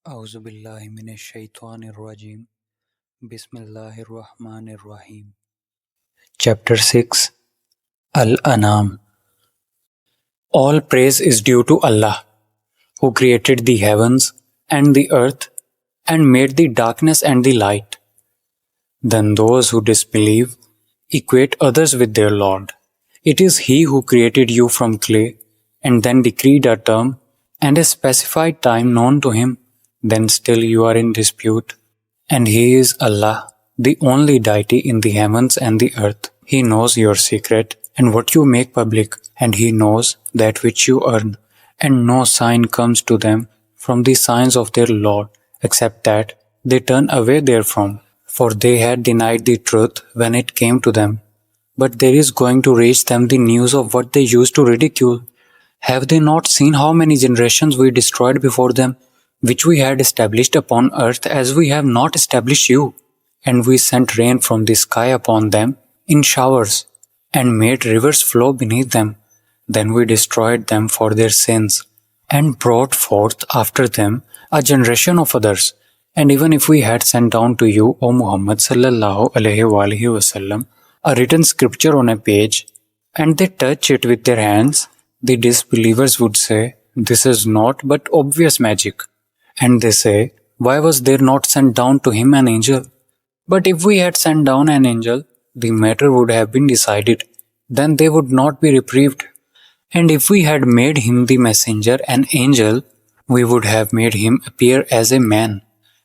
A'udhu billahi minash shaitanir rajim. Bismillahir Rahmanir Rahim. Chapter 6 Al-An'am. All praise is due to Allah, who created the heavens and the earth and made the darkness and the light. Then those who disbelieve equate others with their Lord. It is He who created you from clay and then decreed a term and a specified time known to Him. Then still you are in dispute. And He is Allah, the only deity in the heavens and the earth. He knows your secret and what you make public, and He knows that which you earn. And no sign comes to them from the signs of their Lord, except that they turn away therefrom. For they had denied the truth when it came to them. But there is going to reach them the news of what they used to ridicule. Have they not seen how many generations we destroyed before them, which we had established upon earth as we have not established you? And we sent rain from the sky upon them in showers, and made rivers flow beneath them. Then we destroyed them for their sins, and brought forth after them a generation of others. And even if we had sent down to you, O Muhammad sallallahu alaihi wasallam, a written scripture on a page, and they touch it with their hands, the disbelievers would say, "This is naught but obvious magic." And they say, "Why was there not sent down to him an angel?" But if we had sent down an angel, the matter would have been decided. Then they would not be reprieved. And if we had made him the messenger an angel, we would have made him appear as a man,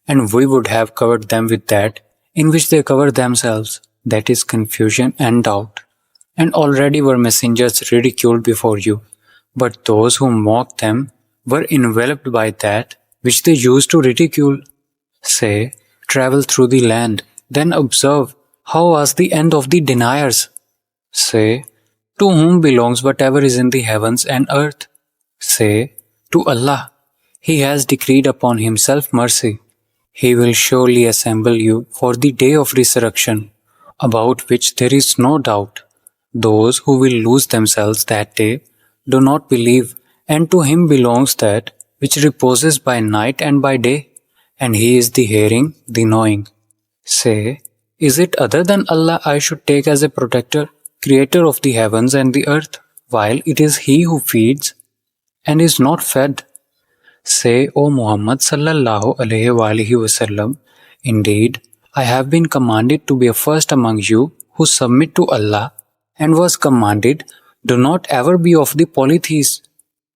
and we would have covered them with that in which they cover themselves, that is confusion and doubt. And already were messengers ridiculed before you, but those who mocked them were enveloped by that which they used to ridicule. Say, travel through the land, then observe how was the end of the deniers. Say, to whom belongs whatever is in the heavens and earth? Say, to Allah. He has decreed upon Himself mercy. He will surely assemble you for the day of resurrection, about which there is no doubt. Those who will lose themselves that day do not believe, and to Him belongs that which reposes by night and by day, and He is the hearing, the knowing. Say, is it other than Allah I should take as a protector, creator of the heavens and the earth, while it is He who feeds and is not fed? Say, O Muhammad sallallahu alaihi wasallam, indeed, I have been commanded to be a first among you who submit to Allah, and was commanded, do not ever be of the polytheists.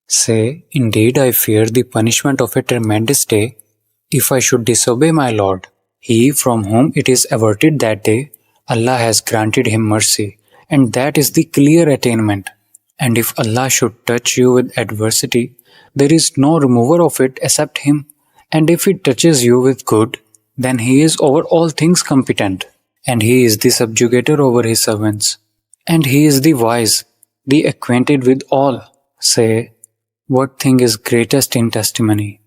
Say, indeed, I fear the punishment of a tremendous day if I should disobey my Lord. He from whom it is averted that day, Allah has granted him mercy, and that is the clear attainment. And if Allah should touch you with adversity, there is no remover of it except Him. And if it touches you with good, then He is over all things competent, and He is the subjugator over His servants. And He is the wise, the acquainted with all. Say, what thing is greatest in testimony?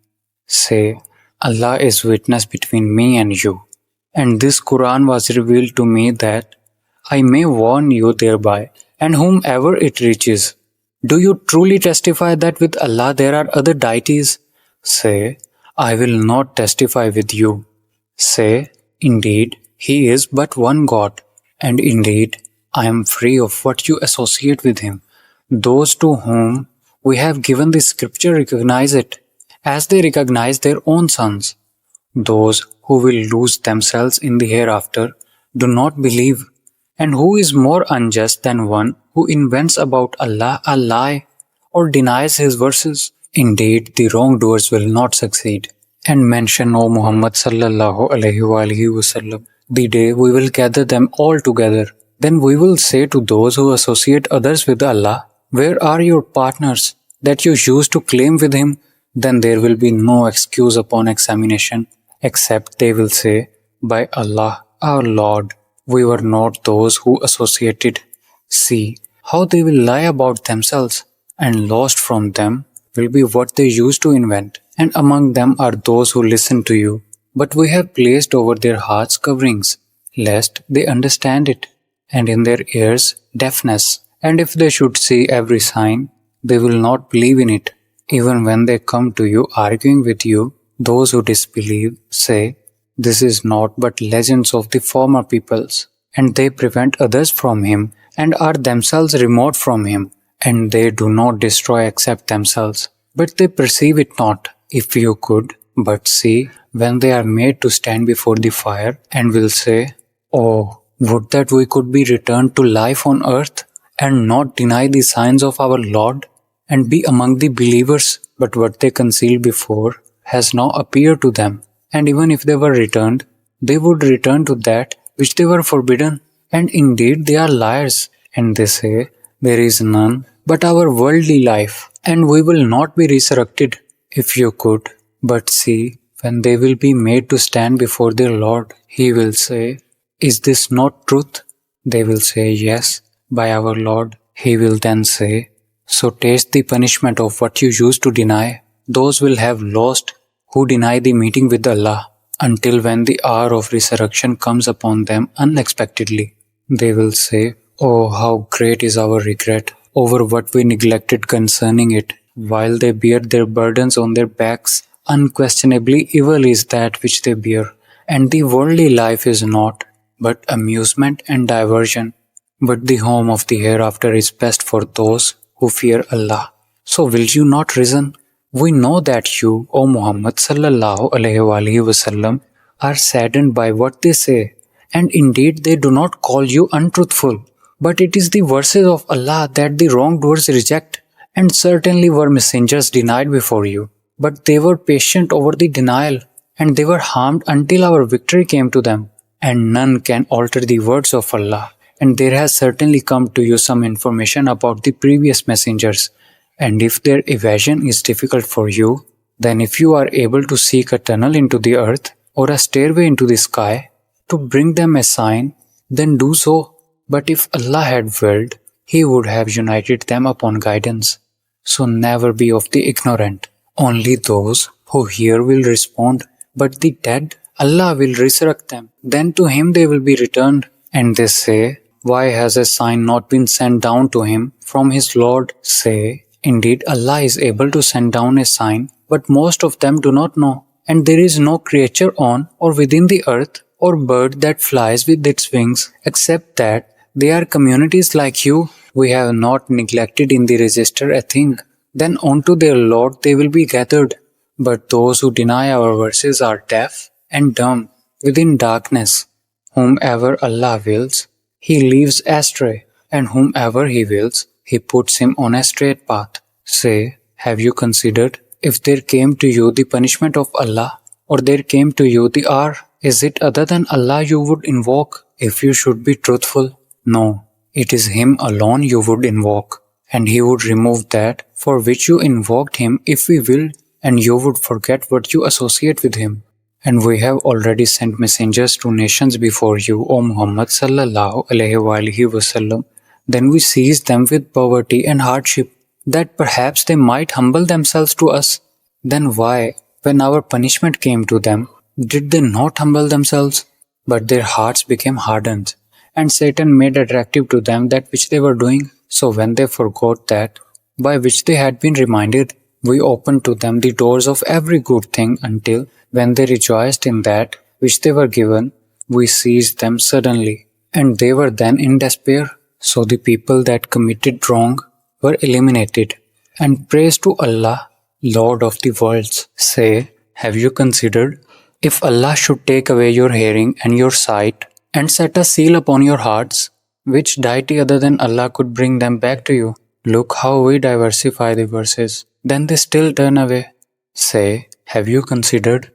Say, Allah is witness between me and you, and this Quran was revealed to me that I may warn you thereby, and whomever it reaches. Do you truly testify that with Allah there are other deities? Say, I will not testify with you. Say, indeed, He is but one God, and indeed, I am free of what you associate with Him. Those to whom we have given the scripture recognize it, as they recognize their own sons. Those who will lose themselves in the hereafter do not believe. And who is more unjust than one who invents about Allah a lie or denies His verses? Indeed, the wrongdoers will not succeed. And mention, O Muhammad sallallahu alaihi wasallam, the day we will gather them all together. Then we will say to those who associate others with Allah, where are your partners that you used to claim with Him? Then there will be no excuse upon examination, except they will say, by Allah, our Lord, we were not those who associated. See how they will lie about themselves, and lost from them will be what they used to invent. And among them are those who listen to you, but we have placed over their hearts coverings, lest they understand it, and in their ears deafness. And if they should see every sign, they will not believe in it. Even when they come to you arguing with you, Those who disbelieve say, "This is naught but legends of the former peoples, and they prevent others from him, and are themselves remote from him, and they do not destroy except themselves, but they perceive it not. If you could but see when they are made to stand before the fire, and will say, Oh, would that we could be returned to life on earth, and not deny the signs of our Lord, and be among the believers. But what they concealed before has now appeared to them, and even if they were returned, they would return to that which they were forbidden. And indeed they are liars, and they say, There is none but our worldly life, and we will not be resurrected. If you could but see when they will be made to stand before their Lord, He will say, Is this not truth? They will say, Yes, by our Lord. He will then say, So taste the punishment of what you used to deny. Those will have lost who deny the meeting with Allah, until when the hour of resurrection comes upon them unexpectedly. They will say, Oh, how great is our regret over what we neglected concerning it, while they bear their burdens on their backs. Unquestionably evil is that which they bear, and the worldly life is naught but amusement and diversion. But the home of the hereafter is best for those who fear Allah. So will you not reason? We know that you, O Muhammad sallallahu alaihi wasallam, are saddened by what they say, and indeed they do not call you untruthful. But it is the verses of Allah that the wrongdoers reject, and certainly were messengers denied before you. But they were patient over the denial, and they were harmed until our victory came to them. And none can alter the words of Allah. And there has certainly come to you some information about the previous messengers. And if their evasion is difficult for you, then if you are able to seek a tunnel into the earth or a stairway into the sky to bring them a sign, then do so. But if Allah had willed, He would have united them upon guidance. So never be of the ignorant. Only those who hear will respond, but the dead, Allah will resurrect them. Then to Him they will be returned. And they say, Why has a sign not been sent down to him from his Lord? Say, Indeed, Allah is able to send down a sign, but most of them do not know. And there is no creature on or within the earth or bird that flies with its wings, except that they are communities like you. We have not neglected in the register a thing. Then unto their Lord they will be gathered. But those who deny our verses are deaf and dumb within darkness. Whomever Allah wills, He leaves astray, and whomever He wills, He puts him on a straight path. Say, have you considered, if there came to you the punishment of Allah, or there came to you the hour, is it other than Allah you would invoke, if you should be truthful? No, it is Him alone you would invoke, and He would remove that for which you invoked Him if we willed, and you would forget what you associate with Him. And we have already sent messengers to nations before you, O Muhammad sallallahu alaihi wasallam. Then we seized them with poverty and hardship, that perhaps they might humble themselves to us. Then why, when our punishment came to them, did they not humble themselves? But their hearts became hardened, and Satan made attractive to them that which they were doing. So when they forgot that by which they had been reminded, we opened to them the doors of every good thing until, when they rejoiced in that which they were given, we seized them suddenly, and they were then in despair. So the people that committed wrong were eliminated. And praise to Allah, Lord of the worlds. Say, have you considered, if Allah should take away your hearing and your sight, and set a seal upon your hearts, which deity other than Allah could bring them back to you? Look how we diversify the verses. Then they still turn away. Say, have you considered,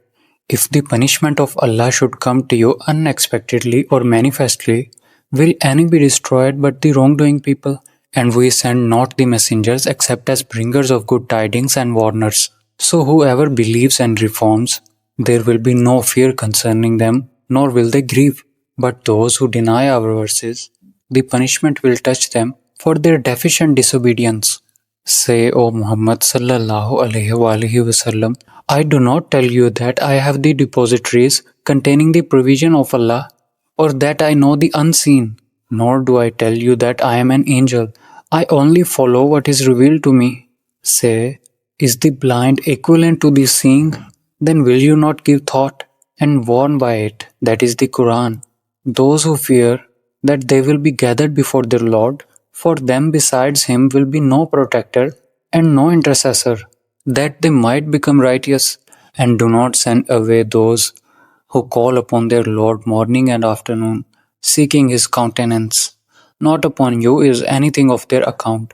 if the punishment of Allah should come to you unexpectedly or manifestly, will any be destroyed but the wrongdoing people? And we send not the messengers except as bringers of good tidings and warners. So whoever believes and reforms, there will be no fear concerning them, nor will they grieve. But those who deny our verses, the punishment will touch them for their deficient disobedience. Say, O Muhammad sallallahu alaihi wasallam, I do not tell you that I have the depositories containing the provision of Allah, or that I know the unseen, nor do I tell you that I am an angel. I only follow what is revealed to me. Say, is the blind equivalent to the seeing? then will you not give thought and warn by it, that is the Quran, those who fear that they will be gathered before their Lord, for them besides him will be no protector and no intercessor, that they might become righteous, and do not send away those who call upon their Lord morning and afternoon, seeking his countenance. Not upon you is anything of their account,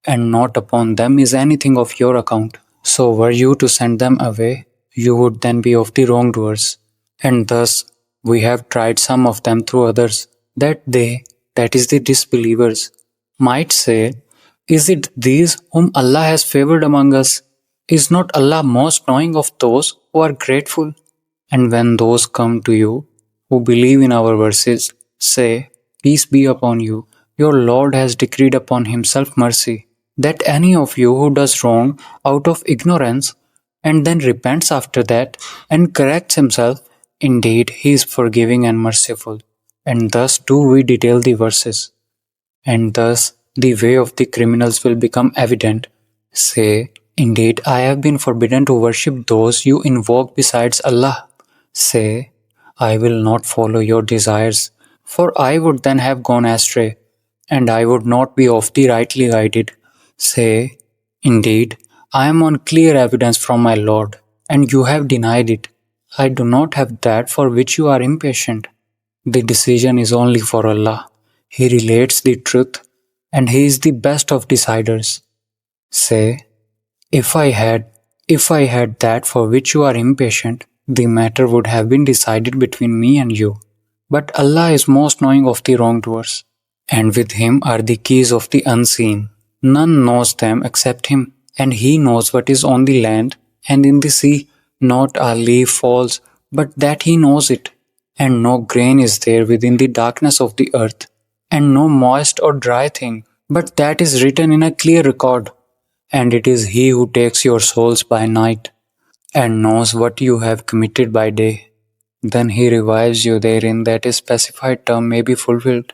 and not upon them is anything of your account. So were you to send them away, you would then be of the wrongdoers. And thus we have tried some of them through others, that they, that is the disbelievers, might say, is it these whom Allah has favored among us? Is not Allah most knowing of those who are grateful? And when those come to you, who believe in our verses, say, peace be upon you, your Lord has decreed upon himself mercy, that any of you who does wrong out of ignorance, and then repents after that, and corrects himself, indeed he is forgiving and merciful. And thus do we detail the verses. And thus the way of the criminals will become evident. Say, indeed I have been forbidden to worship those you invoke besides Allah. Say, I will not follow your desires, for I would then have gone astray, and I would not be of the rightly guided. Say, indeed, I am on clear evidence from my Lord, and you have denied it. I do not have that for which you are impatient. The decision is only for Allah. He relates the truth, and He is the best of deciders. Say, if I had that for which you are impatient, the matter would have been decided between me and you. But Allah is most knowing of the wrongdoers, and with Him are the keys of the unseen. None knows them except Him, and He knows what is on the land and in the sea. Not a leaf falls, but that He knows it, and no grain is there within the darkness of the earth, and no moist or dry thing, but that is written in a clear record. And it is He who takes your souls by night, and knows what you have committed by day. Then He revives you therein that a specified term may be fulfilled.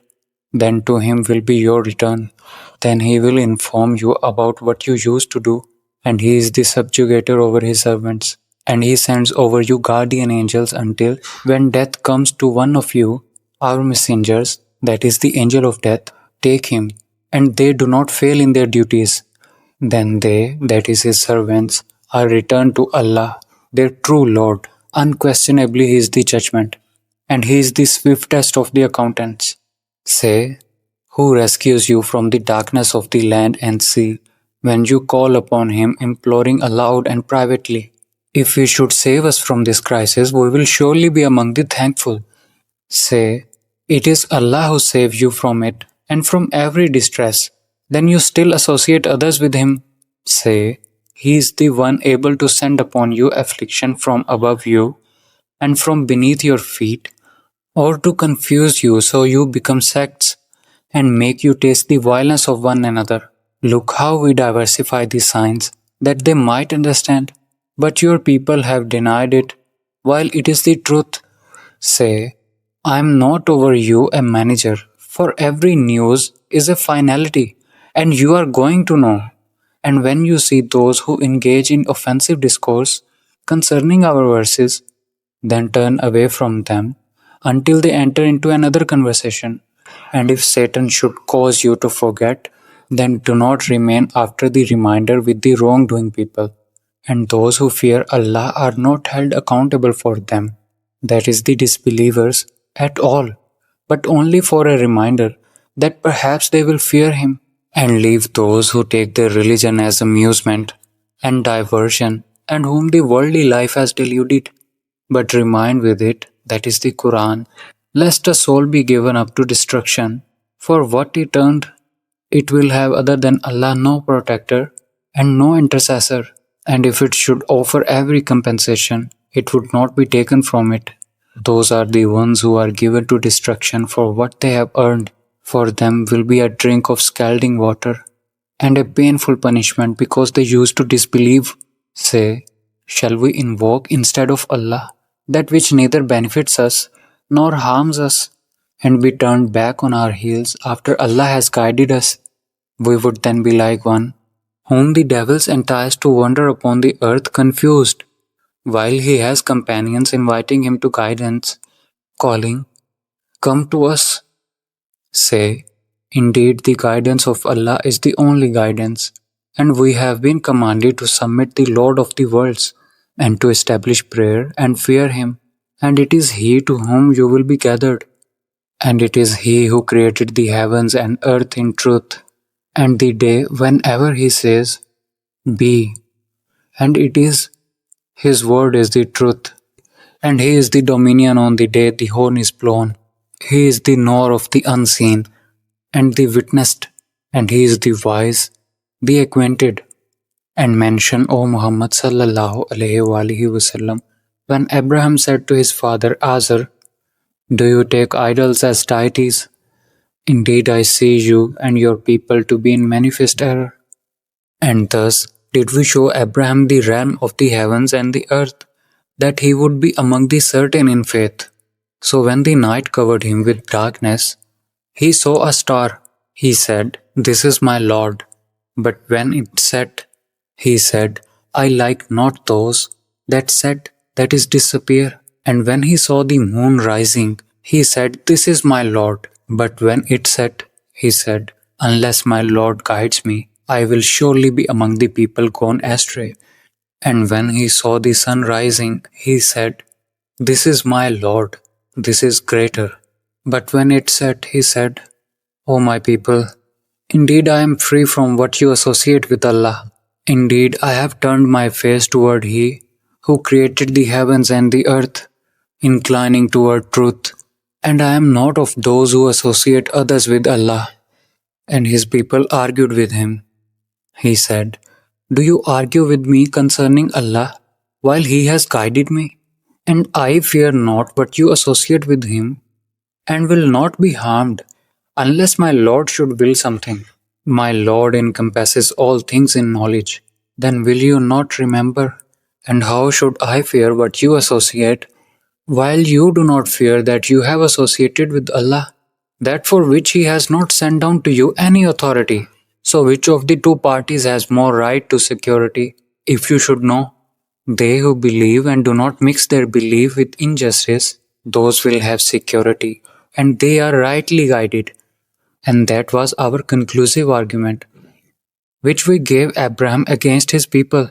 Then to Him will be your return. Then He will inform you about what you used to do, and He is the subjugator over His servants. And He sends over you guardian angels until, when death comes to one of you, our messengers, that is the angel of death, take him, and they do not fail in their duties. Then they, that is His servants, are returned to Allah, their true Lord. Unquestionably He is the judgment, and He is the swiftest of the accountants. Say, who rescues you from the darkness of the land and sea, when you call upon Him imploring aloud and privately? If He should save us from this crisis, we will surely be among the thankful. Say, it is Allah who saves you from it and from every distress. Then you still associate others with Him. Say, He is the one able to send upon you affliction from above you and from beneath your feet, or to confuse you so you become sects, and make you taste the violence of one another. Look how we diversify the signs, that they might understand. But your people have denied it, while it is the truth. Say, I am not over you a manager, for every news is a finality, and you are going to know. And when you see those who engage in offensive discourse concerning our verses, then turn away from them until they enter into another conversation. And if Satan should cause you to forget, then do not remain after the reminder with the wrongdoing people. And those who fear Allah are not held accountable for them, that is the disbelievers, at all, but only for a reminder that perhaps they will fear Him. And leave those who take their religion as amusement and diversion, and whom the worldly life has deluded. But remind with it, that is the Quran, lest a soul be given up to destruction, for what it earned, it will have other than Allah no protector and no intercessor. And if it should offer every compensation, it would not be taken from it. Those are the ones who are given to destruction for what they have earned. For them will be a drink of scalding water, and a painful punishment because they used to disbelieve. Say, shall we invoke instead of Allah that which neither benefits us nor harms us, and be turned back on our heels after Allah has guided us? We would then be like one whom the devils entice to wander upon the earth confused. while he has companions inviting him to guidance, calling, "Come to us." Say, "Indeed, the guidance of Allah is the only guidance, and we have been commanded to submit the Lord of the worlds, and to establish prayer and fear Him, and it is He to whom you will be gathered, and it is He who created the heavens and earth in truth, and the day whenever He says, 'Be,' and it is His word is the truth, and He is the dominion on the day the horn is blown. He is the knower of the unseen, and the witnessed, and He is the wise, the acquainted." And mention, O Muhammad sallallahu alaihi wasallam, when Abraham said to his father Azar, "Do you take idols as deities? Indeed, I see you and your people to be in manifest error." And thus did we show Abraham the realm of the heavens and the earth, that he would be among the certain in faith. So when the night covered him with darkness, he saw a star. He said, "This is my Lord." But when it set, he said, "I like not those that set, that is, disappear." And when he saw the moon rising, he said, "This is my Lord." But when it set, he said, "Unless my Lord guides me, I will surely be among the people gone astray." And when he saw the sun rising, he said, "This is my Lord, this is greater." But when it set, he said, "O my people, indeed I am free from what you associate with Allah. Indeed, I have turned my face toward He who created the heavens and the earth, inclining toward truth, and I am not of those who associate others with Allah." And his people argued with him. He said, "Do you argue with me concerning Allah, while He has guided me? And I fear not what you associate with Him, and will not be harmed, unless my Lord should will something. My Lord encompasses all things in knowledge. Then will you not remember? And how should I fear what you associate, while you do not fear that you have associated with Allah, that for which He has not sent down to you any authority? So which of the two parties has more right to security, if you should know? They who believe and do not mix their belief with injustice, those will have security, and they are rightly guided." And that was our conclusive argument, which we gave Abraham against his people.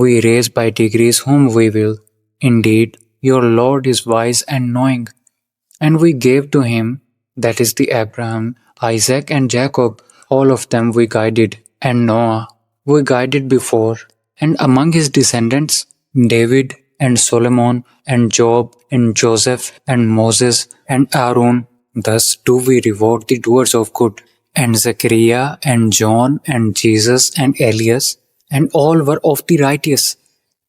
We raise by degrees whom we will. Indeed, your Lord is wise and knowing. And we gave to him, that is the Abraham, Isaac and Jacob, all of them we guided, and Noah we guided before, and among his descendants, David and Solomon and Job and Joseph and Moses and Aaron. Thus do we reward the doers of good. And Zechariah and John and Jesus and Elias, and all were of the righteous.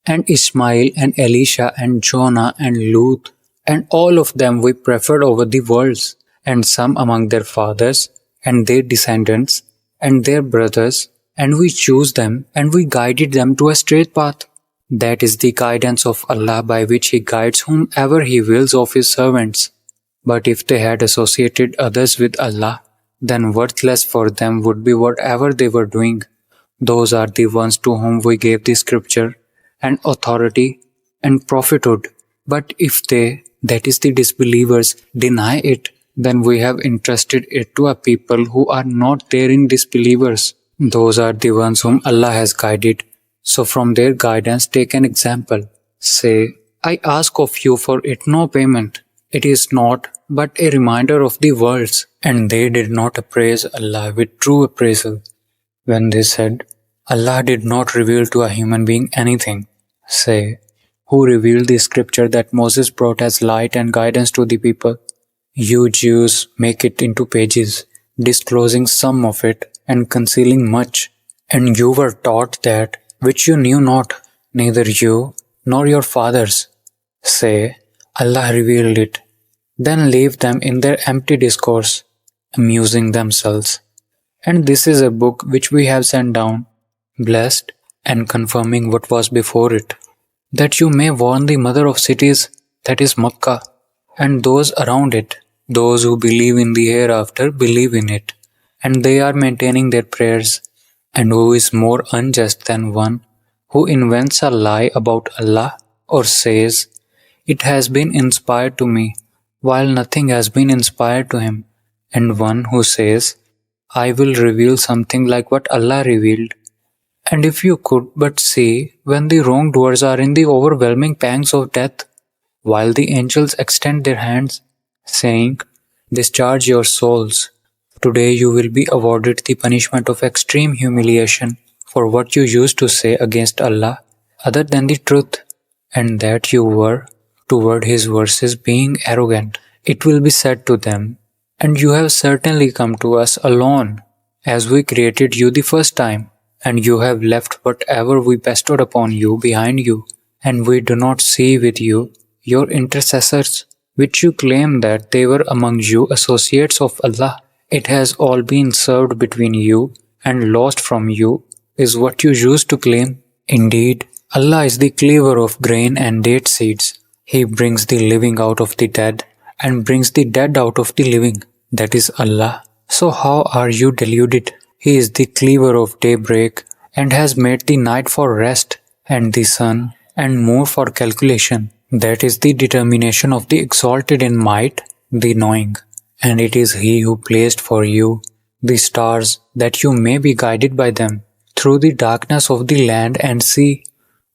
And Ishmael and Elisha and Jonah and Lut, and all of them we preferred over the worlds, and some among their fathers, and their descendants, and their brothers, and we chose them, and we guided them to a straight path. That is the guidance of Allah by which He guides whomever He wills of His servants. But if they had associated others with Allah, then worthless for them would be whatever they were doing. Those are the ones to whom we gave the scripture, and authority, and prophethood. But if they, that is the disbelievers, deny it, then we have entrusted it to a people who are not therein disbelievers. Those are the ones whom Allah has guided. So from their guidance take an example. Say, "I ask of you for it no payment. It is not but a reminder of the worlds." And they did not appraise Allah with true appraisal. When they said, "Allah did not reveal to a human being anything," say, "Who revealed the scripture that Moses brought as light and guidance to the people? You Jews make it into pages, disclosing some of it and concealing much. And you were taught that which you knew not, neither you nor your fathers." Say, "Allah revealed it." Then leave them in their empty discourse, amusing themselves. And this is a book which we have sent down, blessed and confirming what was before it, that you may warn the mother of cities, that is Makkah, and those around it. Those who believe in the hereafter believe in it, and they are maintaining their prayers. And who is more unjust than one who invents a lie about Allah or says, "It has been inspired to me," while nothing has been inspired to him, and one who says, "I will reveal something like what Allah revealed." And if you could but see when the wrongdoers are in the overwhelming pangs of death, while the angels extend their hands, saying, "Discharge your souls. Today you will be awarded the punishment of extreme humiliation for what you used to say against Allah other than the truth, and that you were, toward His verses, being arrogant." It will be said to them, "And you have certainly come to us alone, as we created you the first time, and you have left whatever we bestowed upon you behind you, and we do not see with you your intercessors, which you claim that they were among you associates of Allah. It has all been served between you, and lost from you is what you used to claim. Indeed, Allah is the cleaver of grain and date seeds. He brings the living out of the dead, and brings the dead out of the living. That is Allah. So how are you deluded? He is the cleaver of daybreak, and has made the night for rest, and the sun and moon for calculation. That is the determination of the exalted in might, the knowing. And it is He who placed for you the stars, that you may be guided by them through the darkness of the land and sea.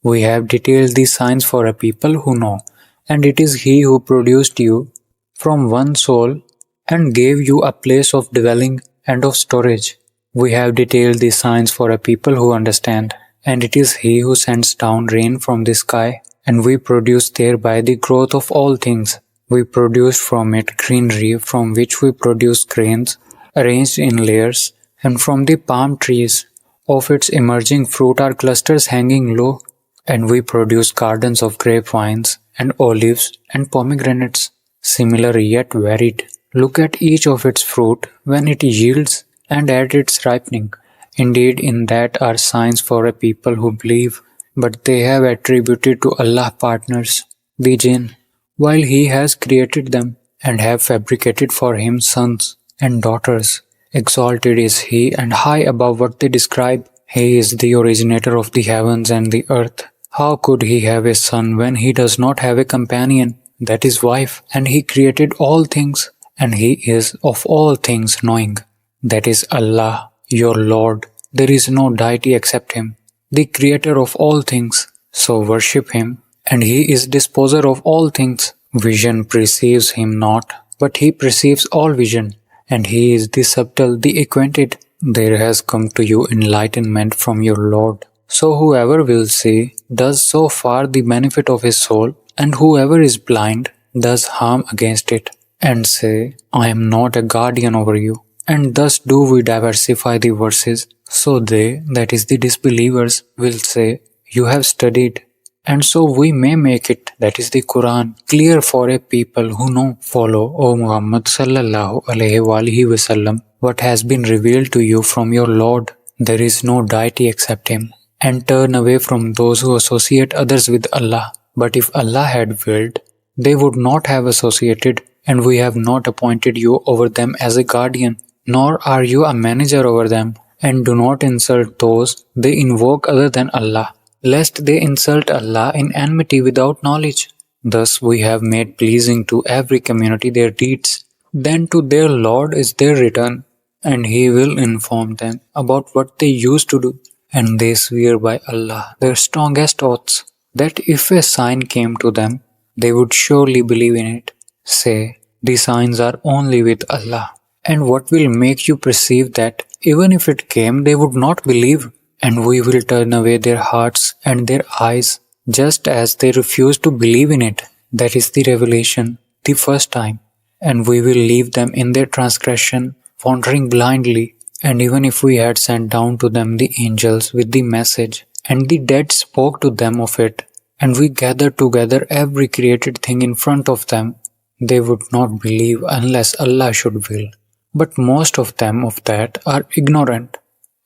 We have detailed these signs for a people who know, and it is He who produced you from one soul and gave you a place of dwelling and of storage. We have detailed these signs for a people who understand, and it is He who sends down rain from the sky, and we produce thereby the growth of all things. We produce from it greenery, from which we produce grains arranged in layers, and from the palm trees of its emerging fruit are clusters hanging low, and we produce gardens of grapevines and olives and pomegranates, similar yet varied. Look at each of its fruit when it yields, and at its ripening. Indeed, in that are signs for a people who believe, but they have attributed to Allah partners, the jinn, while He has created them, and have fabricated for Him sons and daughters. Exalted is He, and high above what they describe. He is the originator of the heavens and the earth. How could He have a son when He does not have a companion, that is wife? And He created all things, and He is of all things knowing. That is Allah, your Lord. There is no deity except Him, the creator of all things. So worship Him, and He is disposer of all things. Vision perceives Him not, but He perceives all vision, and He is the subtle, the acquainted. There has come to you enlightenment from your Lord. So whoever will see does so far the benefit of his soul, and whoever is blind does harm against it, and say, "I am not a guardian over you." And thus do we diversify the verses, so they, that is the disbelievers, will say, "You have studied." And so we may make it, that is the Quran, clear for a people who know. Follow, O Muhammad sallallahu alaihi wasallam, what has been revealed to you from your Lord. There is no deity except Him. And turn away from those who associate others with Allah. But if Allah had willed, they would not have associated, and we have not appointed you over them as a guardian, nor are you a manager over them. And do not insult those they invoke other than Allah, lest they insult Allah in enmity without knowledge. Thus we have made pleasing to every community their deeds. Then to their Lord is their return, and He will inform them about what they used to do. And they swear by Allah their strongest oaths, that if a sign came to them, they would surely believe in it. Say, the signs are only with Allah. And what will make you perceive that, even if it came, they would not believe? And we will turn away their hearts and their eyes, just as they refused to believe in it. That is the revelation, the first time. And we will leave them in their transgression, wandering blindly. And even if we had sent down to them the angels with the message, and the dead spoke to them of it, and we gathered together every created thing in front of them, they would not believe unless Allah should will. But most of them of that are ignorant.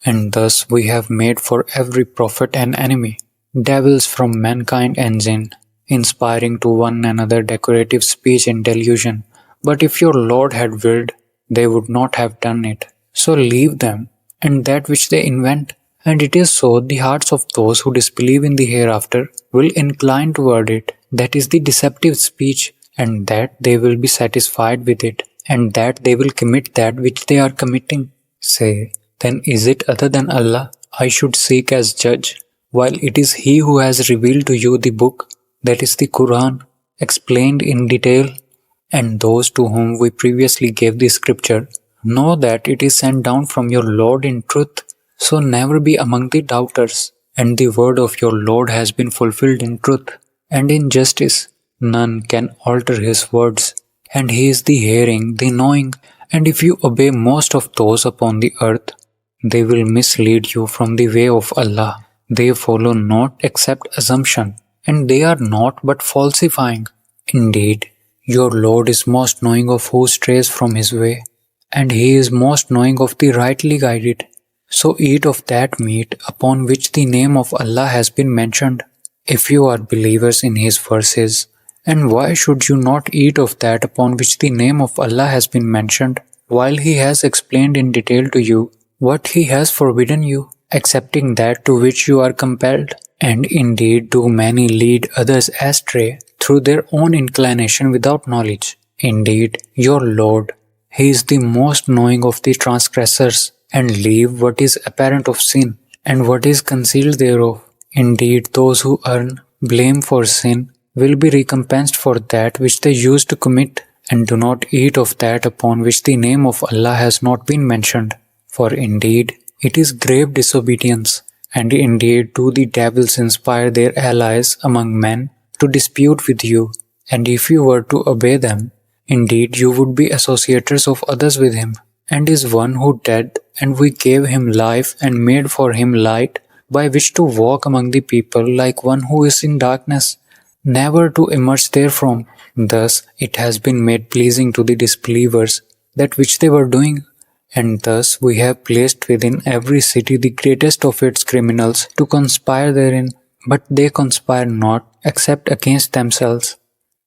And thus we have made for every prophet an enemy, devils from mankind and jinn, inspiring to one another decorative speech and delusion. But if your Lord had willed, they would not have done it. So leave them, and that which they invent, And it is so the hearts of those who disbelieve in the hereafter will incline toward it, that is the deceptive speech, and that they will be satisfied with it, and that they will commit that which they are committing. Say, then is it other than Allah I should seek as judge, while it is He who has revealed to you the book, that is the Quran, explained in detail? And those to whom we previously gave the scripture know that it is sent down from your Lord in truth. So never be among the doubters, and the word of your Lord has been fulfilled in truth and in justice. None can alter His words, and He is the hearing, the knowing. And if you obey most of those upon the earth, they will mislead you from the way of Allah. They follow not except assumption, and they are not but falsifying. Indeed, your Lord is most knowing of who strays from His way, and He is most knowing of the rightly guided. So eat of that meat upon which the name of Allah has been mentioned, if you are believers in His verses. And why should you not eat of that upon which the name of Allah has been mentioned, while He has explained in detail to you what He has forbidden you, accepting that to which you are compelled? And indeed do many lead others astray through their own inclination without knowledge. Indeed, your Lord, He is the most knowing of the transgressors, and leave what is apparent of sin, and what is concealed thereof. Indeed, those who earn blame for sin will be recompensed for that which they used to commit, and do not eat of that upon which the name of Allah has not been mentioned. For indeed, it is grave disobedience, and indeed do the devils inspire their allies among men to dispute with you, and if you were to obey them, indeed you would be associators of others with him. And is one who dead, and we gave him life and made for him light, by which to walk among the people like one who is in darkness, never to emerge therefrom. Thus it has been made pleasing to the disbelievers that which they were doing, and thus we have placed within every city the greatest of its criminals to conspire therein, but they conspire not except against themselves,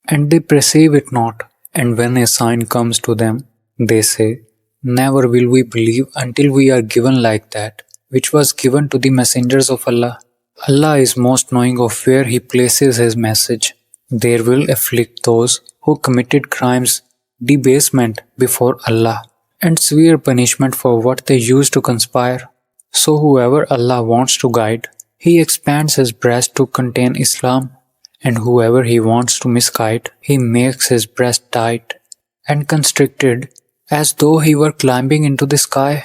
and they perceive it not. And when a sign comes to them, they say, never will we believe until we are given like that which was given to the messengers of Allah. Allah is most knowing of where He places His message. There will afflict those who committed crimes, debasement before Allah, and severe punishment for what they used to conspire. So whoever Allah wants to guide, He expands His breast to contain Islam, and whoever He wants to misguide, He makes his breast tight and constricted, as though he were climbing into the sky.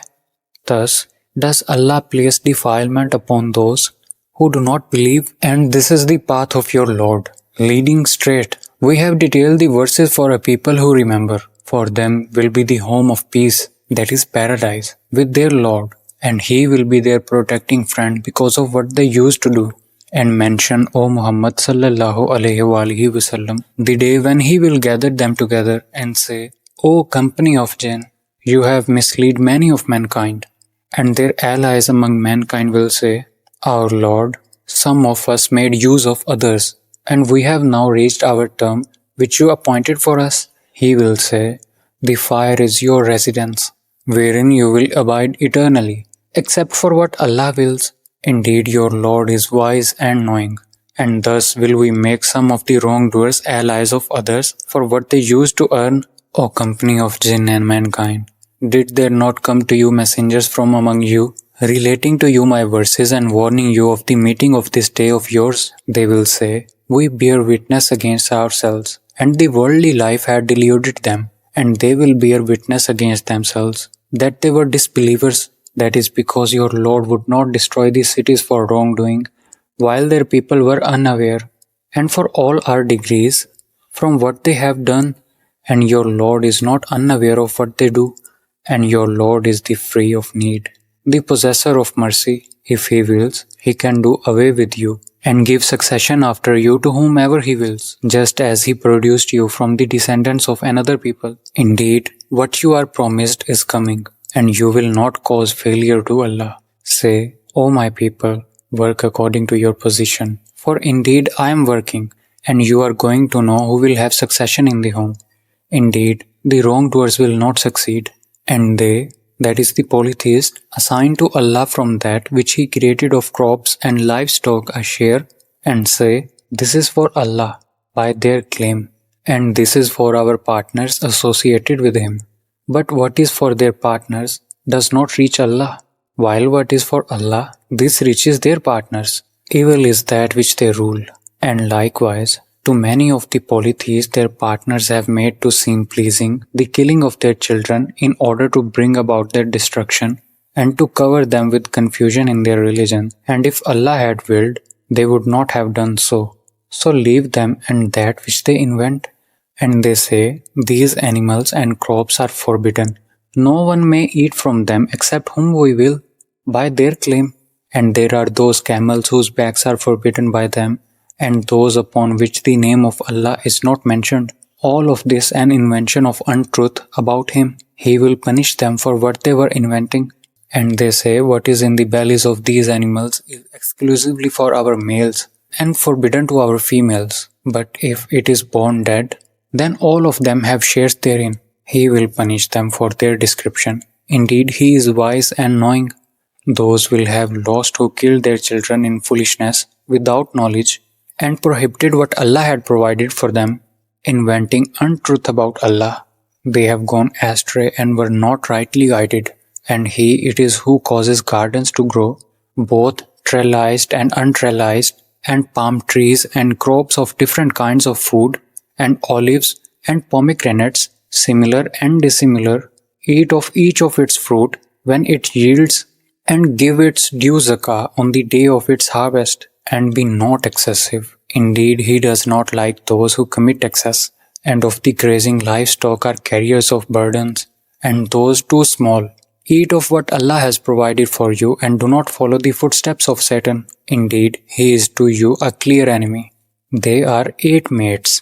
Thus does Allah place defilement upon those who do not believe, and this is the path of your Lord, leading straight. We have detailed the verses for a people who remember. For them will be the home of peace, that is paradise, with their Lord, and He will be their protecting friend because of what they used to do. And mention, O Muhammad sallallahu alaihi wasallam, the day when He will gather them together and say, O company of jinn, you have misled many of mankind. And their allies among mankind will say, Our Lord, some of us made use of others, and we have now reached our term which you appointed for us. He will say, The fire is your residence, wherein you will abide eternally, except for what Allah wills. Indeed, your Lord is wise and knowing. And thus will we make some of the wrongdoers allies of others for what they used to earn. O company of jinn and mankind, did there not come to you messengers from among you, relating to you my verses and warning you of the meeting of this day of yours? They will say, We bear witness against ourselves, and the worldly life had deluded them, and they will bear witness against themselves, that they were disbelievers. That is because your Lord would not destroy these cities for wrongdoing, while their people were unaware, and for all are degrees from what they have done, and your Lord is not unaware of what they do, and your Lord is the free of need, the possessor of mercy. If He wills, He can do away with you, and give succession after you to whomever He wills, just as He produced you from the descendants of another people. Indeed, what you are promised is coming, and you will not cause failure to Allah. Say, O my people, work according to your position, for indeed I am working, and you are going to know who will have succession in the home. Indeed, the wrongdoers will not succeed, and they that is the polytheist, assign to Allah from that which He created of crops and livestock a share, and say, "This is for Allah," by their claim, and this is for our partners associated with Him. But what is for their partners does not reach Allah, while what is for Allah, this reaches their partners. Evil is that which they rule. And likewise, to many of the polytheists their partners have made to seem pleasing the killing of their children in order to bring about their destruction and to cover them with confusion in their religion. And if Allah had willed, they would not have done so. So leave them and that which they invent. And they say, "These animals and crops are forbidden. No one may eat from them except whom we will," by their claim. And there are those camels whose backs are forbidden by them, and those upon which the name of Allah is not mentioned. All of this an invention of untruth about Him. He will punish them for what they were inventing. And they say what is in the bellies of these animals is exclusively for our males and forbidden to our females. But if it is born dead, then all of them have shares therein. He will punish them for their description. Indeed, He is wise and knowing. Those will have lost who killed their children in foolishness without knowledge and prohibited what Allah had provided for them, inventing untruth about Allah. They have gone astray and were not rightly guided. And He it is who causes gardens to grow, both trellised and untrellised, and palm trees and crops of different kinds of food, and olives and pomegranates, similar and dissimilar. Eat of each of its fruit when it yields, and give its due zakah on the day of its harvest, and be not excessive. Indeed, He does not like those who commit excess, and of the grazing livestock are carriers of burdens, and those too small. Eat of what Allah has provided for you, and do not follow the footsteps of Satan. Indeed, he is to you a clear enemy. They are 8 mates,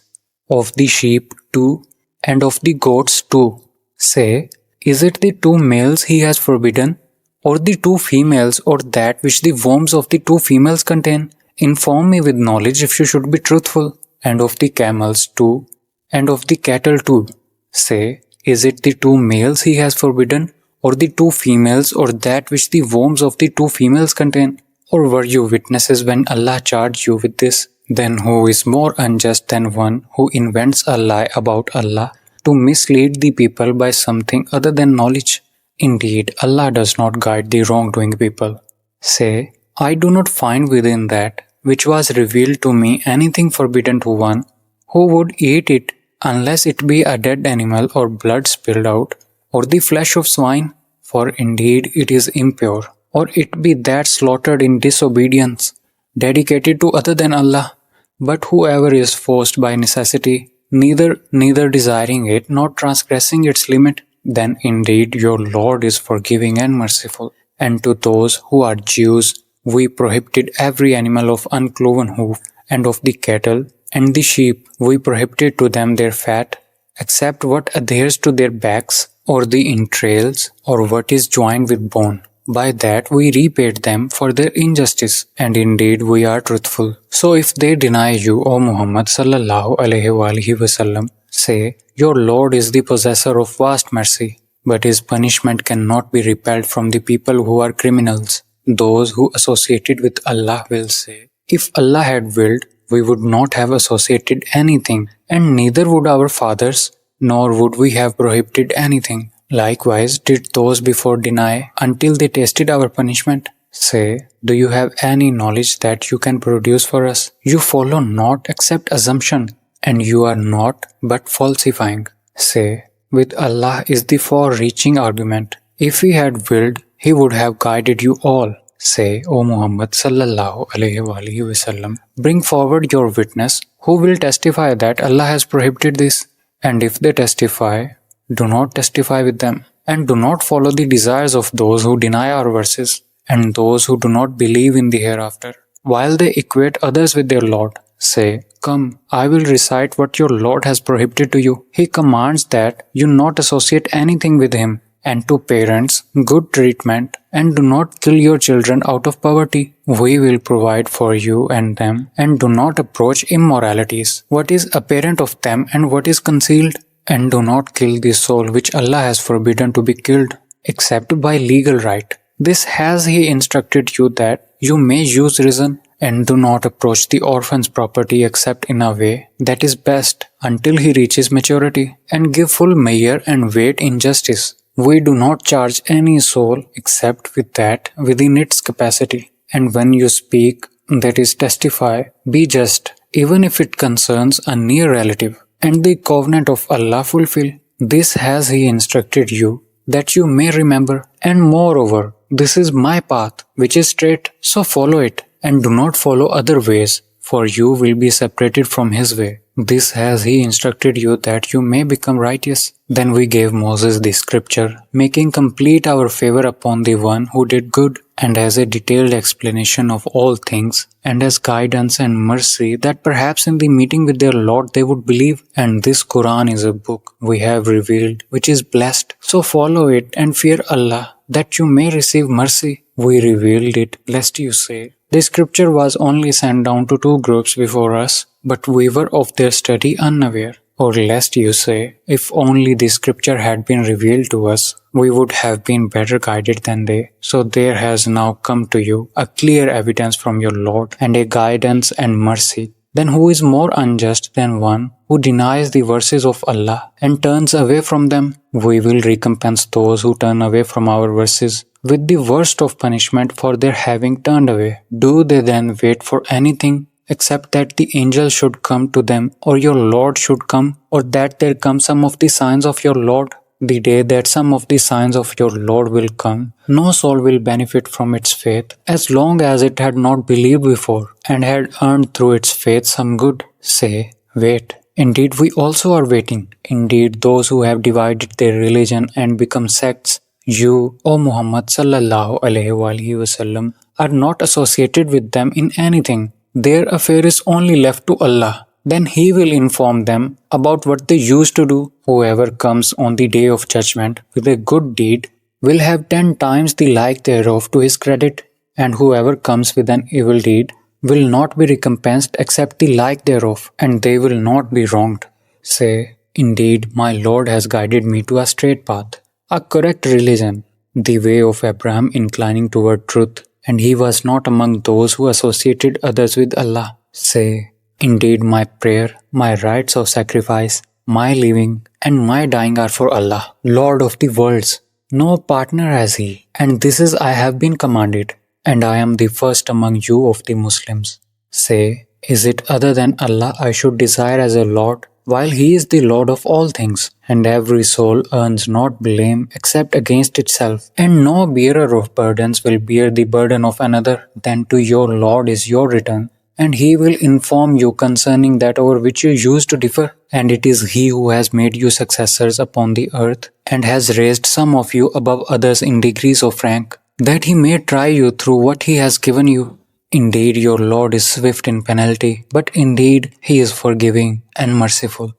of the sheep 2, and of the goats 2. Say, is it the 2 males He has forbidden, or the 2 females, or that which the wombs of the 2 females contain? Inform me with knowledge if you should be truthful. And of the camels 2, and of the cattle 2. Say, is it the 2 males He has forbidden, or the 2 females, or that which the wombs of the 2 females contain? Or were you witnesses when Allah charged you with this? Then who is more unjust than one who invents a lie about Allah to mislead the people by something other than knowledge? Indeed, Allah does not guide the wrongdoing people. Say, I do not find within that which was revealed to me anything forbidden to one who would eat it, unless it be a dead animal or blood spilled out, or the flesh of swine, for indeed it is impure, or it be that slaughtered in disobedience, dedicated to other than Allah. But whoever is forced by necessity, neither desiring it nor transgressing its limit, then indeed your Lord is forgiving and merciful. And to those who are Jews, we prohibited every animal of uncloven hoof, and of the cattle and the sheep we prohibited to them their fat, except what adheres to their backs, or the entrails, or what is joined with bone. By that we repaid them for their injustice, and indeed we are truthful. So if they deny you, O Muhammad sallallahu alaihi wasallam, say, your Lord is the possessor of vast mercy, but His punishment cannot be repelled from the people who are criminals. Those who associated with Allah will say, if Allah had willed, we would not have associated anything, and neither would our fathers, nor would we have prohibited anything. Likewise did those before deny until they tasted our punishment. Say, do you have any knowledge that you can produce for us? You follow not except assumption, and you are not but falsifying. Say, with Allah is the far-reaching argument. If He had willed, He would have guided you all. Say, O Muhammad sallallahu alaihi wasallam, bring forward your witness who will testify that Allah has prohibited this. And if they testify, do not testify with them, and do not follow the desires of those who deny our verses, and those who do not believe in the hereafter, while they equate others with their Lord. Say, come, I will recite what your Lord has prohibited to you. He commands that you not associate anything with Him, and to parents, good treatment, and do not kill your children out of poverty. We will provide for you and them, and do not approach immoralities, what is apparent of them and what is concealed. And do not kill the soul which Allah has forbidden to be killed, except by legal right. This has he instructed you that you may use reason and do not approach the orphan's property except in a way that is best until he reaches maturity, and give full measure and weight in justice. We do not charge any soul except with that within its capacity. And when you speak, that is testify, be just, even if it concerns a near relative, and the covenant of Allah fulfill. This has he instructed you, that you may remember. And moreover, this is my path, which is straight, so follow it, and do not follow other ways, for you will be separated from his way. This has he instructed you, that you may become righteous. Then we gave Moses the scripture, making complete our favor upon the one who did good, and as a detailed explanation of all things, and as guidance and mercy, that perhaps in the meeting with their Lord they would believe. And this Quran is a book we have revealed, which is blessed. So follow it and fear Allah, that you may receive mercy. We revealed it, lest you say, the scripture was only sent down to 2 groups before us, but we were of their study unaware. Or lest you say, if only the scripture had been revealed to us, we would have been better guided than they. So there has now come to you a clear evidence from your Lord, and a guidance and mercy. Then who is more unjust than one who denies the verses of Allah and turns away from them? We will recompense those who turn away from our verses with the worst of punishment for their having turned away. Do they then wait for anything except that the angel should come to them, or your Lord should come, or that there come some of the signs of your Lord? The day that some of the signs of your Lord will come, no soul will benefit from its faith as long as it had not believed before and had earned through its faith some good. Say, wait. Indeed, we also are waiting. Indeed, those who have divided their religion and become sects, you, O Muhammad sallallahu alaihi wasallam, are not associated with them in anything. Their affair is only left to Allah. Then He will inform them about what they used to do. Whoever comes on the day of judgment with a good deed will have 10 times the like thereof to his credit, and whoever comes with an evil deed will not be recompensed except the like thereof, and they will not be wronged. Say, indeed, my Lord has guided me to a straight path, a correct religion, the way of Abraham inclining toward truth, and he was not among those who associated others with Allah. Say, indeed, my prayer, my rites of sacrifice, my living, and my dying are for Allah, Lord of the worlds. No partner has He, and this is I have been commanded, and I am the first among you of the Muslims. Say, is it other than Allah I should desire as a Lord, while He is the Lord of all things, and every soul earns not blame except against itself, and no bearer of burdens will bear the burden of another. Then to your Lord is your return, and He will inform you concerning that over which you used to differ. And it is He who has made you successors upon the earth, and has raised some of you above others in degrees of rank, that He may try you through what He has given you. Indeed, your Lord is swift in penalty, but indeed He is forgiving and merciful.